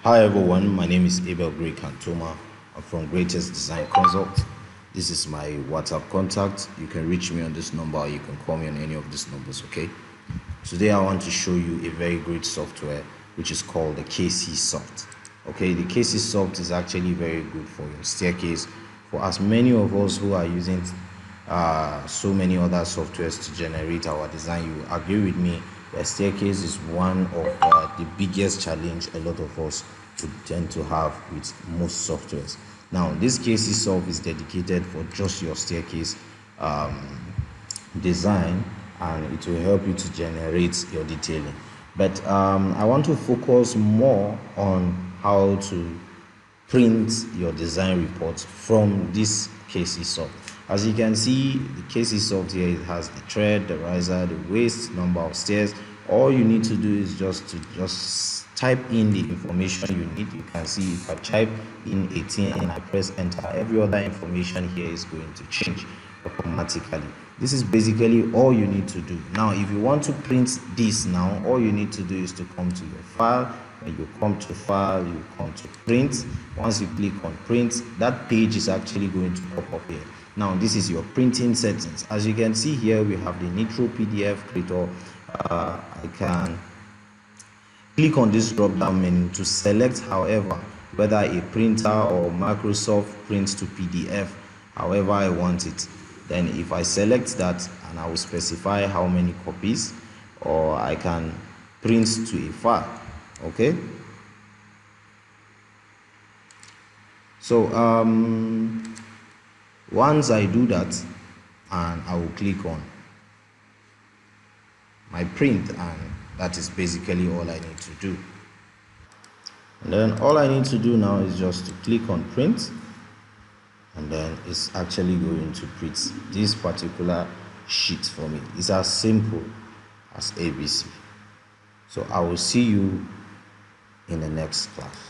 Hi everyone, my name is Abel Gray Kantoma. I'm from GREYTEST Design Consult. This is my WhatsApp contact. You can reach me on this number or you can call me on any of these numbers, okay? Today I want to show you a very great software which is called the Kcsoft. Okay, the Kcsoft is actually very good for your staircase. For as many of us who are using so many other softwares to generate our design, you agree with me, the staircase is one of the biggest challenge a lot of us would tend to have with most softwares. Now this Kcsoft is dedicated for just your staircase design, and it will help you to generate your detailing. But I want to focus more on how to print your design reports from this Kcsoft. As you can see, the Kcsoft here, it has the tread, the riser, the waist, number of stairs. All you need to do is just type in the information you need. You can see if I type in 18 and I press enter, every other information here is going to change automatically. This is basically all you need to do. Now if you want to print this now, all you need to do is to come to your file, and you come to file, you come to print. Once you click on print, that page is actually going to pop up here. Now this is your printing settings. As you can see here, we have the Nitro PDF creator. I can click on this drop down menu to select, however, whether a printer or Microsoft prints to PDF, however I want it. Then if I select that, and I will specify how many copies, or I can print to a file. Okay, so once I do that, and I will click on my print, and that is basically all I need to do. And then all I need to do now is just to click on print, and then it's actually going to print this particular sheet for me. It's as simple as ABC. So I will see you in the next class.